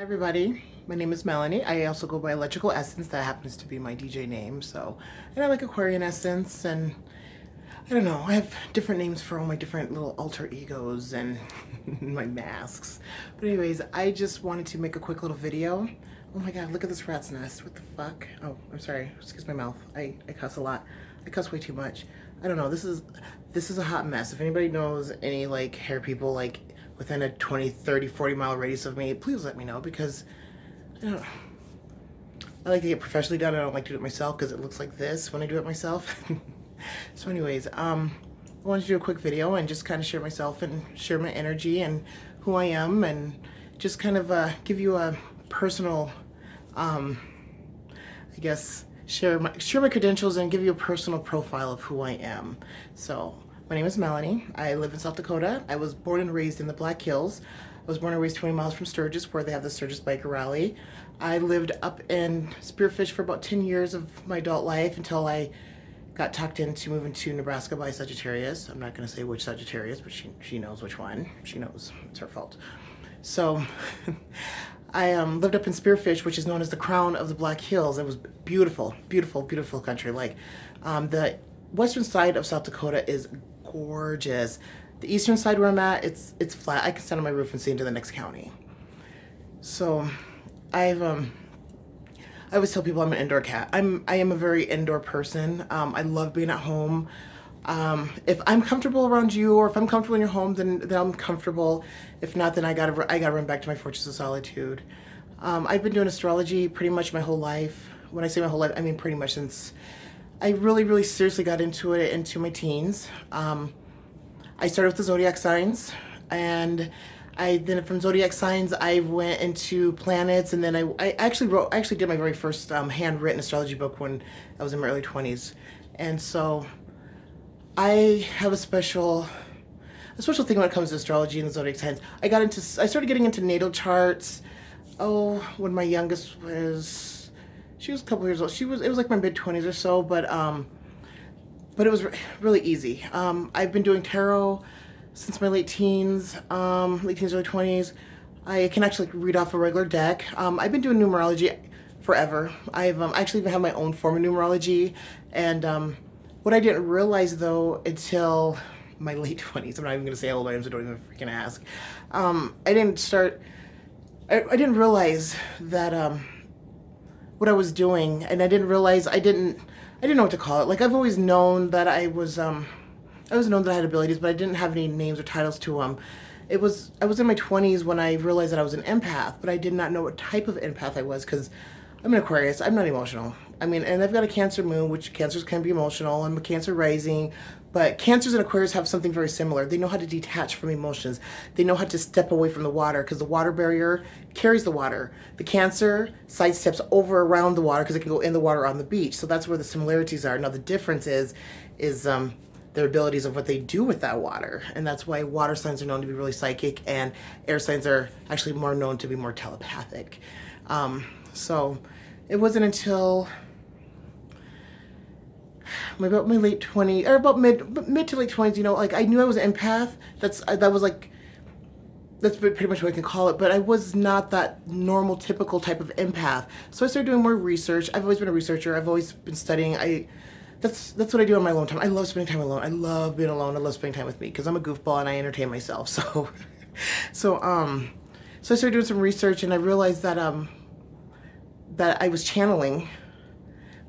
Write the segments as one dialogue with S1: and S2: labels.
S1: Hi everybody, my name is Melanie. I also go by Electrical Essence. That happens to be my DJ name. And I like Aquarian Essence, and I don't know, I have different names for all my different little alter egos and my masks. But anyways, I just wanted to make a quick little video. Oh my god, look at this rat's nest. What the fuck? Oh, I'm sorry, excuse my mouth. I cuss a lot. I cuss way too much. I don't know, this is a hot mess. If anybody knows any like hair people like within a 20, 30, 40 mile radius of me, please let me know, because I don't know. I like to get professionally done. I don't like to do it myself because it looks like this when I do it myself. So anyways, I wanted to do a quick video and just kind of share myself and share my energy and who I am, and just kind of give you a personal, I guess, share my credentials and give you a personal profile of who I am. So my name is Melanie. I live in South Dakota. I was born and raised in the Black Hills. I was born and raised 20 miles from Sturgis, where they have the Sturgis Biker Rally. I lived up in Spearfish for about 10 years of my adult life until I got talked into moving to Nebraska by Sagittarius. I'm not going to say which Sagittarius, but she knows which one. She knows. It's her fault. So I lived up in Spearfish, which is known as the crown of the Black Hills. It was beautiful, beautiful, beautiful country. Like the western side of South Dakota is gorgeous. The eastern side where I'm at, it's flat. I can stand on my roof and see into the next county. So I always tell people I'm an indoor cat. I am a very indoor person. I love being at home. If I'm comfortable around you, or if I'm comfortable in your home, then I'm comfortable. If not, then I gotta run back to my fortress of solitude. I've been doing astrology pretty much my whole life. When I say my whole life, I mean pretty much since I really seriously got into it into my teens. I started with the zodiac signs, and then from zodiac signs I went into planets, and then I actually did my very first handwritten astrology book when I was in my early 20s. And so I have a special thing when it comes to astrology and the zodiac signs. I started getting into natal charts, when my youngest was, she was a couple years old. It was like my mid-20s or so, but it was really easy. I've been doing tarot since my late teens, early 20s. I can actually read off a regular deck. I've been doing numerology forever. I've actually even have my own form of numerology, and what I didn't realize though until my late 20s, I'm not even going to say how old I am, so don't even freaking ask. I didn't realize that what I was doing, and I didn't know what to call it. Like, I've always known that I had abilities, but I didn't have any names or titles to them. I was in my 20s when I realized that I was an empath, but I did not know what type of empath I was, because I'm an Aquarius. I'm not emotional. I mean, and I've got a Cancer moon, which Cancers can be emotional. I'm a Cancer rising, but Cancers and Aquarius have something very similar. They know how to detach from emotions. They know how to step away from the water, because the water barrier carries the water. The Cancer sidesteps over around the water because it can go in the water on the beach. So that's where the similarities are. Now the difference is their abilities of what they do with that water. And that's why water signs are known to be really psychic, and air signs are actually more known to be more telepathic. So it wasn't until about my late 20s, or about mid to late 20s, like, I knew I was an empath. That's pretty much what I can call it, but I was not that normal, typical type of empath. So I started doing more research. I've always been a researcher. I've always been studying. That's what I do on my alone time. I love spending time alone. I love being alone. I love spending time with me, because I'm a goofball and I entertain myself. So I started doing some research, and I realized that I was channeling.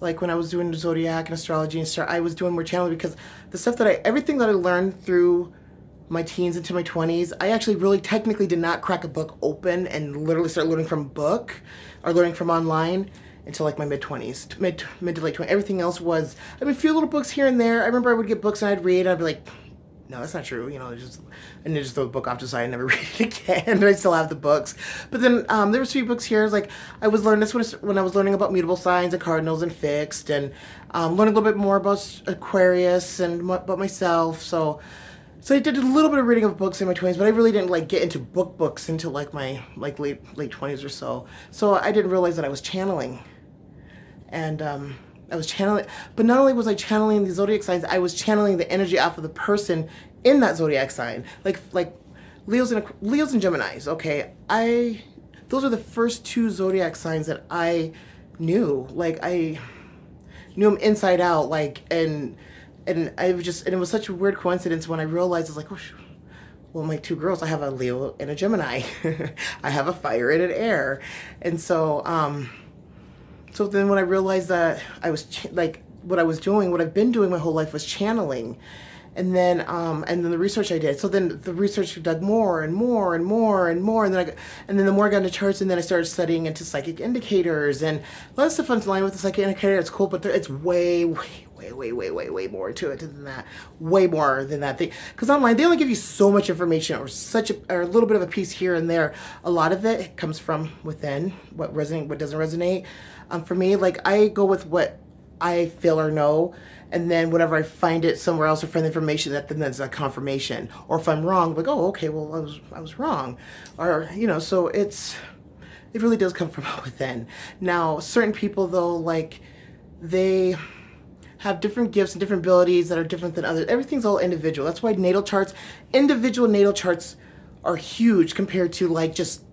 S1: Like, when I was doing zodiac and astrology and I was doing more channeling, because the stuff everything that I learned through my teens into my 20s, I actually really technically did not crack a book open and literally start learning from a book or learning from online until like my mid-20s, mid to late 20s. Everything else was, a few little books here and there. I remember I would get books and I'd read, I'd be like, no, that's not true. And just throw the book off to the side and never read it again. I still have the books. But then there was a few books here. Like, I was learning this when I was learning about mutable signs and cardinals and fixed, and learning a little bit more about Aquarius and about myself. So I did a little bit of reading of books in my 20s, but I really didn't get into books until my late 20s or so. So I didn't realize that I was channeling. And I was channeling, but not only was I channeling the zodiac signs, I was channeling the energy off of the person in that zodiac sign. Like Leos and Geminis. Okay, those are the first two zodiac signs that I knew. Like I knew them inside out. Like and I was just, and it was such a weird coincidence when I realized, it's like, oh, well, my two girls, I have a Leo and a Gemini. I have a fire and an air. And so, so then when I realized that I was like, what I was doing, what I've been doing my whole life was channeling. And then the research I did. So then the research dug more and more and more and more. And then the more I got into charts, and then I started studying into psychic indicators and a lot of stuff in line with the psychic indicator. It's cool, but it's way more to it than that. Way more than that. Because online they only give you so much information, or a little bit of a piece here and there. A lot of it comes from within. What doesn't resonate. For me, like I go with what I feel or know, and then whenever I find it somewhere else or find the information, then that's a confirmation. Or if I'm wrong, like, oh, okay, well, I was wrong. Or, so it really does come from within. Now, certain people though, like they have different gifts and different abilities that are different than others. Everything's all individual. That's why individual natal charts are huge compared to like just,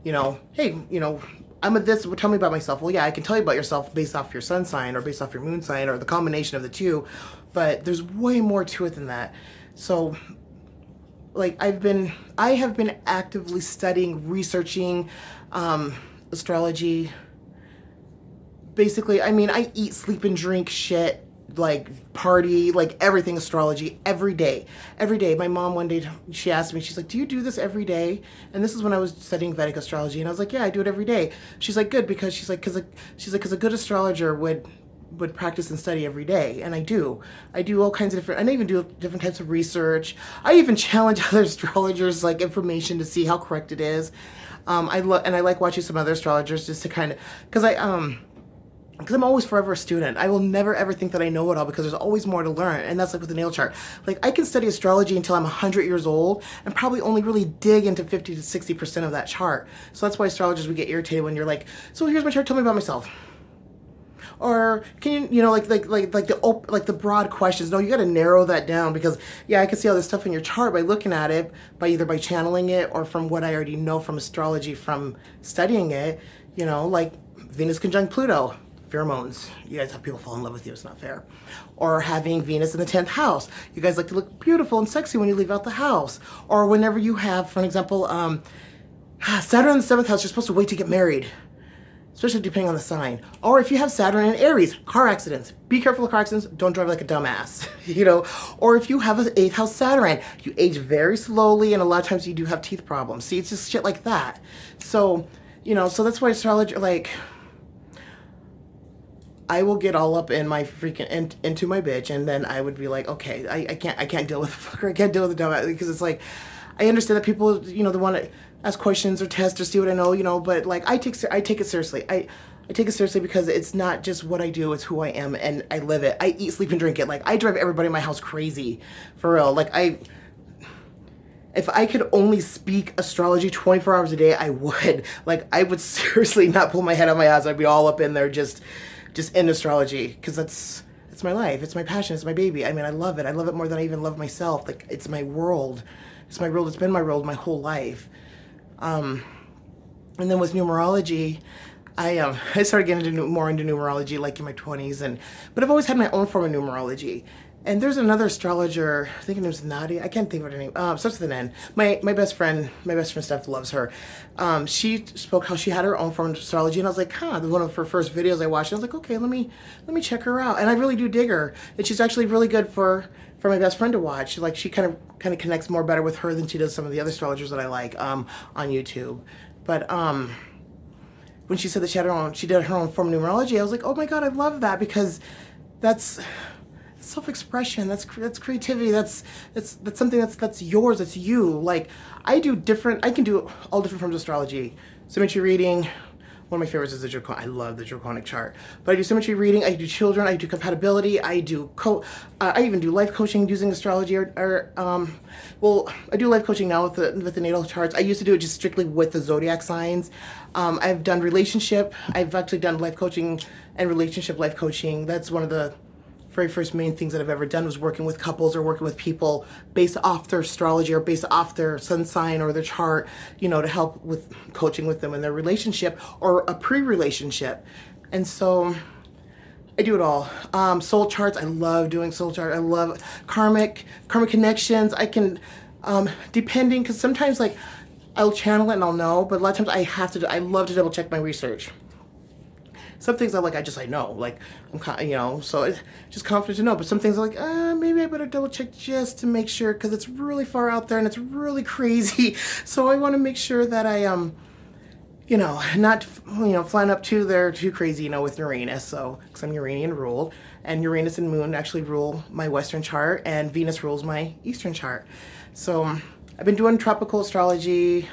S1: hey, I'm a this, tell me about myself. Well, yeah, I can tell you about yourself based off your sun sign or based off your moon sign or the combination of the two, but there's way more to it than that. So like I have been actively studying, researching astrology. Basically, I mean, I eat, sleep, and drink shit, like party, like everything astrology every day. My mom one day, she asked me, she's like, do you do this every day? And this is when I was studying Vedic astrology, and I was like, yeah, I do it every day. She's like, good, because she's like, because a good astrologer would practice and study every day. And I do all kinds of different, I even do different types of research. I even challenge other astrologers, like information, to see how correct it is. I like watching some other astrologers just to kind of, because I'm always forever a student. I will never ever think that I know it all, because there's always more to learn. And that's like with the natal chart. Like I can study astrology until I'm 100 years old and probably only really dig into 50 to 60% of that chart. So that's why astrologers would get irritated when you're like, so here's my chart, tell me about myself. Or can you, like the broad questions. No, you got to narrow that down, because yeah, I can see all this stuff in your chart by looking at it, either by channeling it or from what I already know from astrology from studying it. Like Venus conjunct Pluto. Pheromones. You guys have people fall in love with you. It's not fair. Or having Venus in the 10th house. You guys like to look beautiful and sexy when you leave out the house. Or whenever you have, for example, Saturn in the 7th house, you're supposed to wait to get married. Especially depending on the sign. Or if you have Saturn in Aries, car accidents. Be careful of car accidents. Don't drive like a dumbass. Or if you have an 8th house Saturn, you age very slowly, and a lot of times you do have teeth problems. See, it's just shit like that. So, so that's why astrology, like, I will get all up in my freaking into my bitch, and then I would be like, okay, I can't deal with the fucker. I can't deal with the dumbass, because it's like, I understand that people, they want to ask questions or test or see what I know, but like I take it seriously. I take it seriously because it's not just what I do, it's who I am, and I live it. I eat, sleep, and drink it. Like I drive everybody in my house crazy, for real. Like if I could only speak astrology 24 hours a day, I would. Like I would seriously not pull my head out of my ass. I'd be all up in there just in astrology, because it's my life, it's my passion, it's my baby. I mean, I love it more than I even love myself. Like it's my world, it's been my world my whole life. And then with numerology, I started getting more into numerology like in my 20s, but I've always had my own form of numerology. And there's another astrologer, I think her name's Nadia. I can't think of her name. Starts with an N. My best friend Steph loves her. She spoke how she had her own form of astrology, and I was like, one of her first videos I watched. I was like, okay, let me check her out. And I really do dig her. And she's actually really good for my best friend to watch. Like she kind of connects more better with her than she does some of the other astrologers that I like on YouTube. But when she said that she did her own form of numerology, I was like, oh my god, I love that, because that's self-expression, that's creativity, that's something that's yours, it's you. Like I can do all different forms of astrology. Symmetry reading, one of my favorites is the draconic. I love the draconic chart. But I do symmetry reading, I do children, I do compatibility, I do I even do life coaching using astrology, well, I do life coaching now with the natal charts. I used to do it just strictly with the zodiac signs. I've done relationship. I've actually done life coaching and relationship life coaching. That's one of the very first main things that I've ever done was working with couples or working with people based off their astrology or based off their sun sign or their chart, you know, to help with coaching with them in their relationship or a pre-relationship. And so I do it all. Soul charts, I love doing soul charts. I love karmic connections. I can, depending, because sometimes like I'll channel it and I'll know, but a lot of times I love to double check my research. Some things I know, like you know, so it's just confident to know. But some things are like, maybe I better double check just to make sure, because it's really far out there and it's really crazy. So I want to make sure that I you know, not, you know, flying up too crazy, you know, with Uranus. So, because I'm Uranian ruled, and Uranus and Moon actually rule my Western chart, and Venus rules my Eastern chart. So I've been doing tropical astrology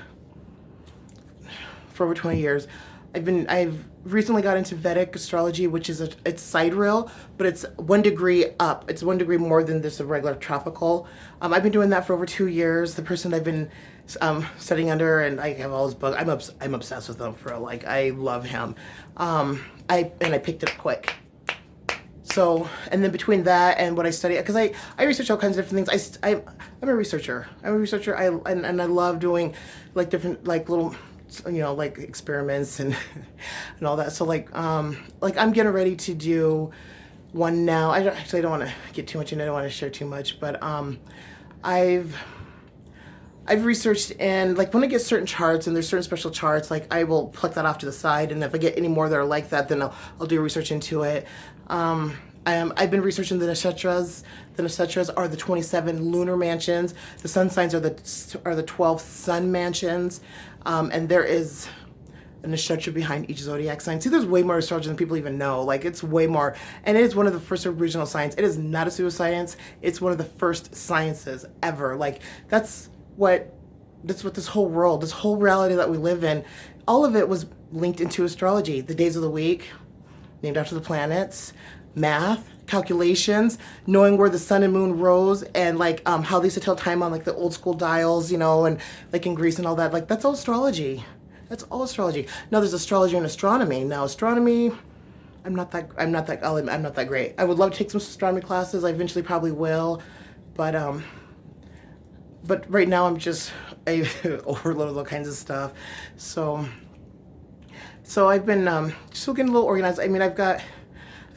S1: for over 20 years. I've recently got into Vedic astrology, which is it's sidereal, but it's 1 degree up. It's 1 degree more than this regular tropical. I've been doing that for over 2 years. The person I've been studying under, and I have all his books. I'm obsessed with him for like, I love him. I picked it up quick. So, and then between that and what I study, because I research all kinds of different things. I'm a researcher. And I love doing like different like little, you know, like experiments and and all that. So like I'm getting ready to do one now. I don't want to get too much in. I don't want to share too much, but I've researched, and like when I get certain charts and there's certain special charts, like I will pluck that off to the side, and if I get any more that are like that, then I'll do research into it. I've been researching the nakshatras. The nakshatras are the 27 lunar mansions. The sun signs are the 12 sun mansions, and there is a nakshatra behind each zodiac sign. See, there's way more astrology than people even know. Like, it's way more, and it is one of the first original science. It is not a pseudoscience. It's one of the first sciences ever. Like, that's what this whole world, this whole reality that we live in, all of it was linked into astrology. The days of the week, named after the planets, math, calculations, knowing where the sun and moon rose, and like how they used to tell time on like the old school dials, you know, and like in Greece and all that. Like, that's all astrology. That's all astrology. Now there's astrology and astronomy. Now astronomy, I'm not that great. I would love to take some astronomy classes. I eventually probably will, but right now I overload all kinds of stuff. So I've been still getting a little organized. I mean, I've gotten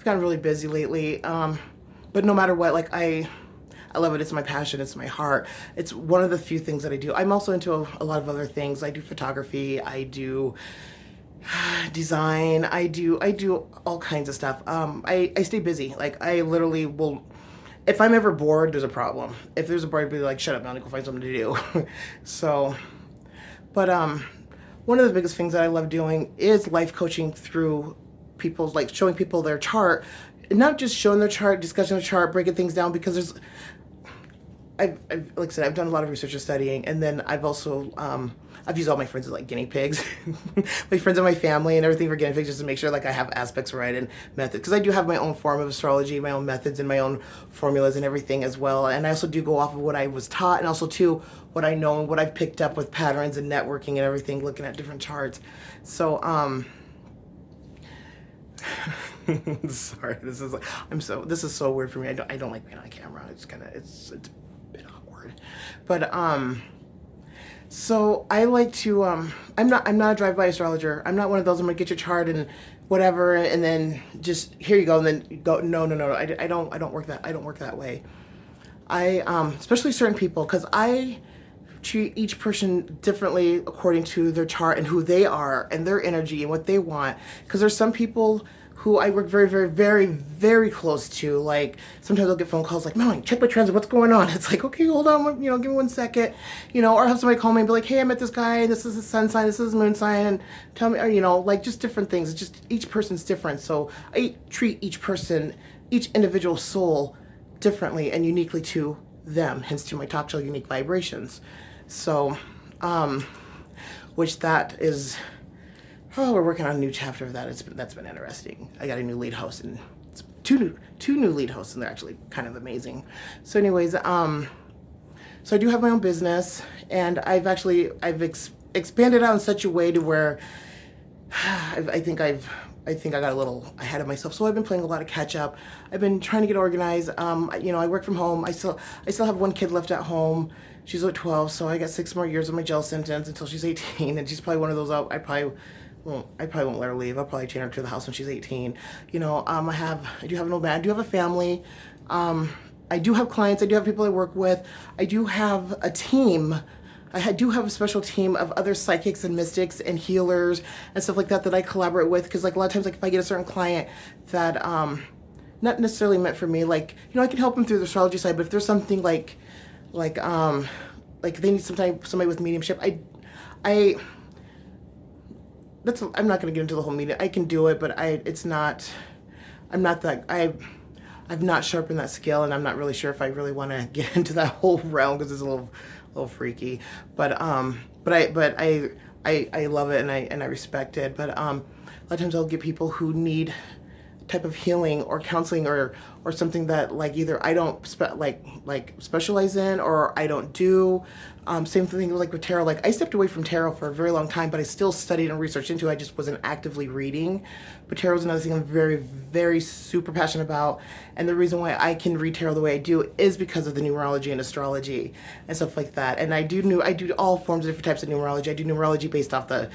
S1: really busy lately. But no matter what, like I love it. It's my passion. It's my heart. It's one of the few things that I do. I'm also into a lot of other things. I do photography. I do design. I do all kinds of stuff. I stay busy. Like, I literally will. If I'm ever bored, there's a problem. If there's a bored, I'd be like, shut up, now, go find something to do. So, but one of the biggest things that I love doing is life coaching through people's, like, showing people their chart, and not just showing their chart, discussing their chart, breaking things down, because I've like I said, I've done a lot of research and studying, and then I've also I've used all my friends as like guinea pigs, my friends and my family and everything for guinea pigs, just to make sure like I have aspects right and methods, because I do have my own form of astrology, my own methods and my own formulas and everything as well. And I also do go off of what I was taught, and also too what I know and what I've picked up with patterns and networking and everything, looking at different charts. So sorry, this is so weird for me. I don't like being on camera. It's a bit awkward, but so I like to I'm not a drive-by astrologer. I'm not one of those, I'm gonna get your chart and whatever and then just here you go and then go. No. I don't work that way. I especially certain people, because I treat each person differently according to their chart and who they are and their energy and what they want. Because there's some people who I work very, very, very, very close to. Like, sometimes I'll get phone calls like, Melanie, check my transit, what's going on? It's like, okay, hold on, give me 1 second, or have somebody call me and be like, hey, I met this guy, this is his sun sign, this is his moon sign, and tell me, like, just different things. It's just, each person's different. So I treat each person, each individual soul differently and uniquely to them, hence to my talk show, Unique Vibrations. So, which that is, we're working on a new chapter of that. That's been interesting. I got a new lead host, and it's two new lead hosts, and they're actually kind of amazing. So anyways, so I do have my own business, and I've expanded out in such a way to where I think I got a little ahead of myself. So I've been playing a lot of catch up. I've been trying to get organized. You know, I work from home. I still have one kid left at home. She's like 12, so I got 6 more years of my jail sentence until she's 18, and she's probably one of those. I probably won't let her leave. I'll probably chain her to the house when she's 18. You know, I do have an old man. I do have a family. I do have clients. I do have people I work with. I do have a team. Do have a special team of other psychics and mystics and healers and stuff like that that I collaborate with. Because like a lot of times, like if I get a certain client that not necessarily meant for me, like, you know, I can help them through the astrology side. But if there's something like they need somebody with mediumship, I'm not going to get into the whole medium. I can do it, but I'm not that I've not sharpened that skill, and I'm not really sure if I really want to get into that whole realm because it's a little freaky. But I love it, and I respect it. But a lot of times I'll get people who need type of healing or counseling or something that like either I don't specialize in or I don't do. Same thing like with tarot. Like I stepped away from tarot for a very long time, but I still studied and researched into it. I just wasn't actively reading. But tarot is another thing I'm very, very super passionate about. And the reason why I can read tarot the way I do is because of the numerology and astrology and stuff like that. And I do all forms of different types of numerology. I do numerology based off the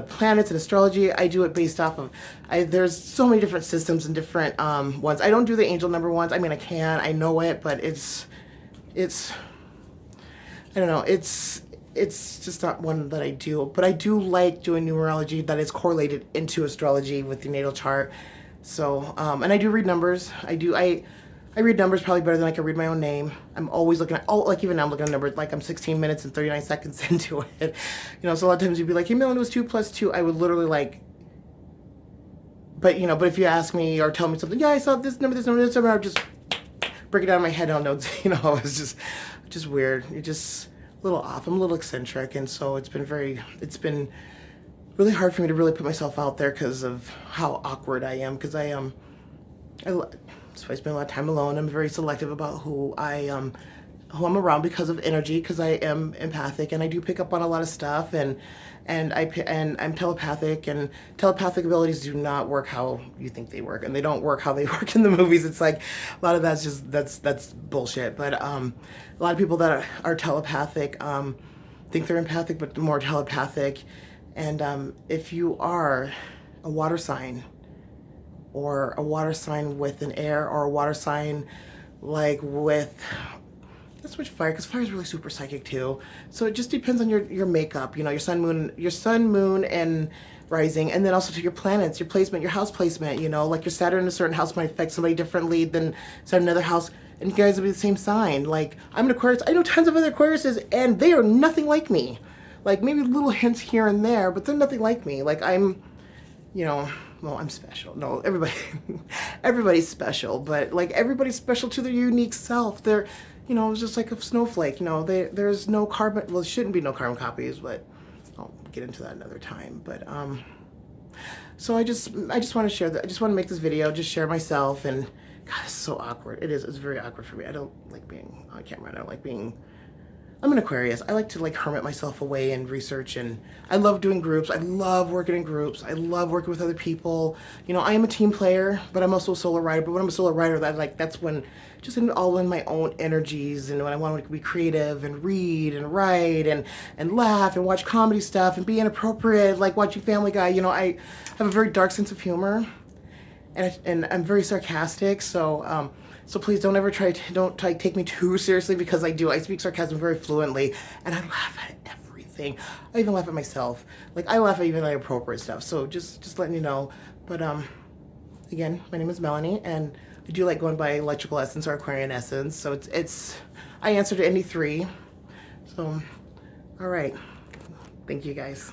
S1: planets and astrology. I do it based off of there's so many different systems and different ones. I don't do the angel number ones. I mean, I know it, but it's I don't know, it's just not one that I do. But I do like doing numerology that is correlated into astrology with the natal chart. So, and I do read numbers. I read numbers probably better than I can read my own name. I'm always looking at, like even now I'm looking at numbers, like I'm 16 minutes and 39 seconds into it. You know, so a lot of times you'd be like, hey, Melanie, it was 2 + 2. I would literally like, but if you ask me or tell me something, yeah, I saw this number, I would just break it down in my head on notes. You know, it's just weird. It's just a little off. I'm a little eccentric, and so it's been really hard for me to really put myself out there because of how awkward I am. Because so I spend a lot of time alone. I'm very selective about who I'm around because of energy. Because I am empathic, and I do pick up on a lot of stuff, and I'm telepathic, and telepathic abilities do not work how you think they work, and they don't work how they work in the movies. It's like a lot of that's bullshit. But a lot of people that are telepathic think they're empathic, but more telepathic. And if you are a water sign, or a water sign with an air, or a water sign like with, let's switch fire, because fire is really super psychic too. So it just depends on your makeup, you know, your sun, moon, and rising, and then also to your planets, your placement, your house placement, you know, like your Saturn in a certain house might affect somebody differently than Saturn in another house, and you guys will be the same sign. Like, I'm an Aquarius. I know tons of other Aquariuses, and they are nothing like me. Like, maybe little hints here and there, but they're nothing like me. Like, I'm, you know, well, I'm special. No, everybody's special, but like everybody's special to their unique self. They're, you know, it's just like a snowflake. You know, there's no carbon. Well, there shouldn't be no carbon copies, but I'll get into that another time. But so I just want to share that. I just want to make this video, just share myself. And God, it's so awkward. It is. It's very awkward for me. I don't like being on camera. I don't like being. I'm an Aquarius. I like to like hermit myself away and research, and I love doing groups. I love working in groups. I love working with other people. You know, I am a team player, but I'm also a solo writer. But when I'm a solo writer, that's when just all in my own energies, and when I want to be creative and read and write and laugh and watch comedy stuff and be inappropriate, like watching Family Guy. You know, I have a very dark sense of humor, and I'm very sarcastic. So please don't ever don't take me too seriously, because I do. I speak sarcasm very fluently, and I laugh at everything. I even laugh at myself. Like, I laugh at even like appropriate stuff. So just letting you know. But again, my name is Melanie, and I do like going by Electrical Essence or Aquarian Essence. So I answer to any three. So, all right. Thank you guys.